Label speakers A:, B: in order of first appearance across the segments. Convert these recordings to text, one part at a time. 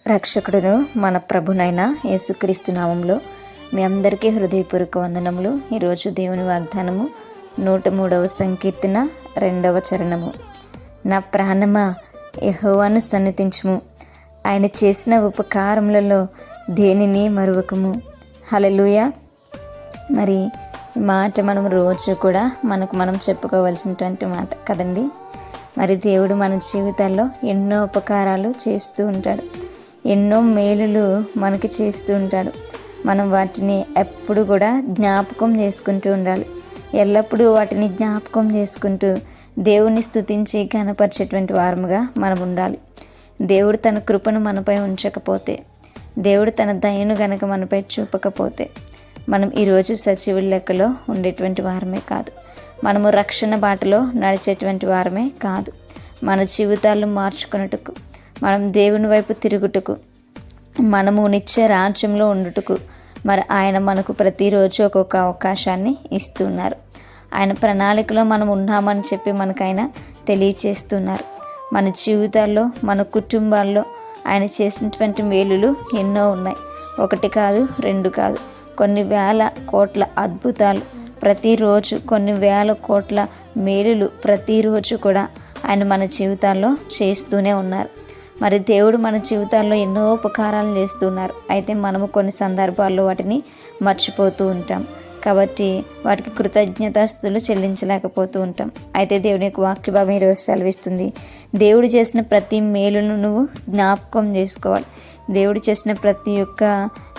A: రక్షకుడును మన ప్రభునైన యేసుక్రీస్తు నామంలో మీ అందరికీ హృదయపూర్వక వందనములు. ఈరోజు దేవుని వాగ్దానము 103వ సంకీర్తన 2వ చరణము. నా ప్రాణమా యెహోవాను సన్నుతించుము, ఆయన చేసిన ఉపకారములలో దేనిని మరువకము. హల్లెలూయా. మరి ఈ మాట మనం రోజు కూడా మనం చెప్పుకోవాల్సినటువంటి మాట కదండి. మరి దేవుడు మన జీవితాల్లో ఎన్నో ఉపకారాలు చేస్తూ ఉంటాడు, ఎన్నో మేలులు మనకి చేస్తూ ఉంటాడు. మనం వాటిని ఎప్పుడు కూడా జ్ఞాపకం చేసుకుంటూ ఉండాలి. ఎల్లప్పుడూ వాటిని జ్ఞాపకం చేసుకుంటూ దేవుణ్ణి స్తుతించి ఘనపరిచేటువంటి వారముగా మనం ఉండాలి. దేవుడు తన కృపను మనపై ఉంచకపోతే, దేవుడు తన దయను గనక మనపై చూపకపోతే మనం ఈరోజు సజీవుల లెక్కలో ఉండేటువంటి వారమే కాదు, మనము రక్షణ బాటలో నడిచేటువంటి వారమే కాదు. మన జీవితాలను మార్చుకున్నట్టుకు, మనం దేవుని వైపు తిరుగుటకు, మనము నిత్య రాజ్యంలో ఉండుటకు మరి ఆయన మనకు ప్రతిరోజు ఒక్కొక్క అవకాశాన్ని ఇస్తున్నారు. ఆయన ప్రణాళికలో మనం ఉన్నామని చెప్పి మనకైనా తెలియచేస్తున్నారు. మన జీవితాల్లో, మన కుటుంబాల్లో ఆయన చేసినటువంటి మేలులు ఎన్నో ఉన్నాయి. ఒకటి కాదు, రెండు కాదు, కొన్ని వేల కోట్ల అద్భుతాలు ప్రతిరోజు, కొన్ని వేల కోట్ల మేలులు ప్రతిరోజు కూడా ఆయన మన జీవితాల్లో చేస్తూనే ఉన్నారు. మరి దేవుడు మన జీవితాల్లో ఎన్నో ఉపకారాలు చేస్తున్నారు. అయితే మనము కొన్ని సందర్భాల్లో వాటిని మర్చిపోతూ ఉంటాం. కాబట్టి వాటికి కృతజ్ఞతాస్తుతులు చెల్లించలేకపోతూ ఉంటాం. అయితే దేవుని యొక్క వాక్య భాగం ఈరోజు సెలవిస్తుంది, దేవుడు చేసిన ప్రతి మేలును నువ్వు జ్ఞాపకం చేసుకోవాలి. దేవుడు చేసిన ప్రతి ఒక్క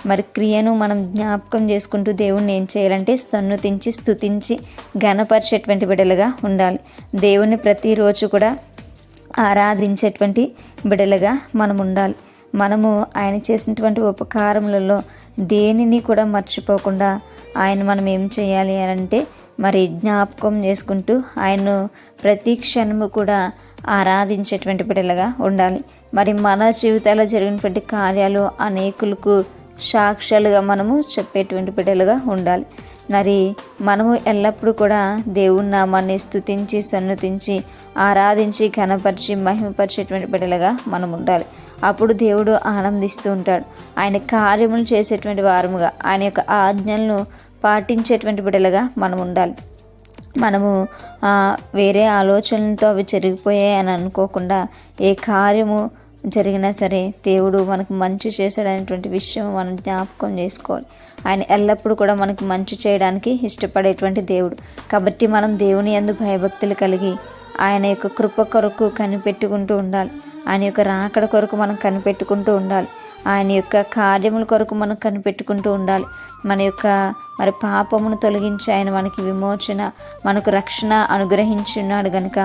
A: మరి క్రియను మనం జ్ఞాపకం చేసుకుంటూ దేవుణ్ణి ఏం చేయాలంటే సన్నుతించి స్తుతించి ఘనపరిచేటువంటి బిడ్డలుగా ఉండాలి. దేవుణ్ణి ప్రతిరోజు కూడా ఆరాధించేటువంటి బిడ్డలుగా మనం ఉండాలి. మనము ఆయన చేసినటువంటి ఉపకారములలో దేనిని కూడా మర్చిపోకుండా ఆయన మనం ఏం చేయాలి అని అంటే మరి జ్ఞాపకం చేసుకుంటూ ఆయన్ను ప్రతి క్షణము కూడా ఆరాధించేటువంటి బిడ్డలుగా ఉండాలి. మరి మన జీవితాల్లో జరిగినటువంటి కార్యాలు అనేకులకు సాక్ష్యాలుగా మనము చెప్పేటువంటి బిడ్డలుగా ఉండాలి. మరి మనము ఎల్లప్పుడూ కూడా దేవుని నామాన్ని స్తుతించి సన్నుతించి ఆరాధించి ఘనపరిచి మహిమపరిచేటువంటి బిడ్డలుగా మనం ఉండాలి. అప్పుడు దేవుడు ఆనందిస్తూ ఉంటాడు. ఆయన కార్యములు చేసేటువంటి వారముగా, ఆయన యొక్క ఆజ్ఞలను పాటించేటువంటి బిడ్డలుగా మనం ఉండాలి. మనము వేరే ఆలోచనలతో అవి జరిగిపోయాయి అని అనుకోకుండా, ఏ కార్యము జరిగినా సరే దేవుడు మనకు మంచి చేశాడనేటువంటి విషయం మనం జ్ఞాపకం చేసుకోవాలి. ఆయన ఎల్లప్పుడూ కూడా మనకు మంచి చేయడానికి ఇష్టపడేటువంటి దేవుడు. కాబట్టి మనం దేవుని యందు భయభక్తులు కలిగి ఆయన యొక్క కృప కొరకు కనిపెట్టుకుంటూ ఉండాలి. ఆయన యొక్క రాకడ కొరకు మనం కనిపెట్టుకుంటూ ఉండాలి. ఆయన యొక్క కార్యముల కొరకు మనం కనిపెట్టుకుంటూ ఉండాలి. మన యొక్క మరి పాపమును తొలగించి ఆయన మనకి విమోచన, మనకు రక్షణ అనుగ్రహించున్నాడు కనుక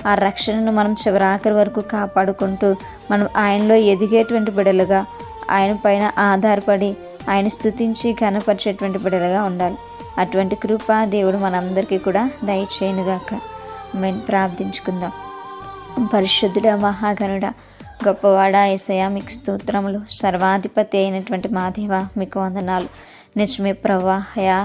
A: ఆ రక్షణను మనం చివరాఖరి వరకు కాపాడుకుంటూ మనం ఆయనలో ఎదిగేటువంటి బిడ్డలుగా, ఆయన పైన ఆధారపడి ఆయన స్తుతించి ఘనపరిచేటువంటి బిడ్డలుగా ఉండాలి. అటువంటి కృప దేవుడు మనందరికీ కూడా దయచేయనుగాక. మేము ప్రార్థించుకుందాం. పరిశుద్ధుడ, మహాగణుడ, గొప్పవాడ యేసయ్య, మీకు స్తోత్రములు. సర్వాధిపతి అయినటువంటి మా దేవ, మీకు వందనాలు. నిజమే ప్రభువా, అయా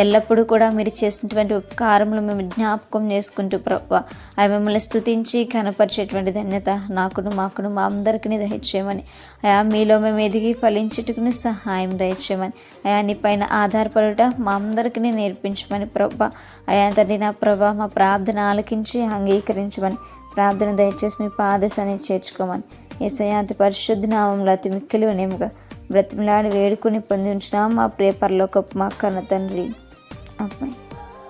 A: ఎల్లప్పుడూ కూడా మీరు చేసినటువంటి ఉపకారములు మేము జ్ఞాపకం చేసుకుంటూ ప్రభువా అవి మిమ్మల్ని స్తుతించి కనపరిచేటువంటి ధన్యత నాకును మాకును మా అందరికీ దయచేయమని, అయా మీలో మేము ఎదిగి ఫలించుటకును సహాయం దయచేయమని, అయా నీ పైన ఆధారపడుట మా అందరికీ నేర్పించమని ప్రభువా, అయా తండ్రి నా ప్రభువా మా ప్రార్థన ఆలకించి అంగీకరించమని, ప్రార్థన దయచేసి మీ పాదశాన్ని చేర్చుకోమని యేసయ్య అతి పరిశుద్ధ నామములో అతి మిక్కిలి వినయముగా బ్రతిమలాడి వేడుకొని పొంది ఉంచున్నాం మా ప్రియ పరలోకపు మా కన్న తండ్రి. అమ్మాయి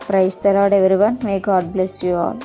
A: praise the Lord everyone. May God bless you all.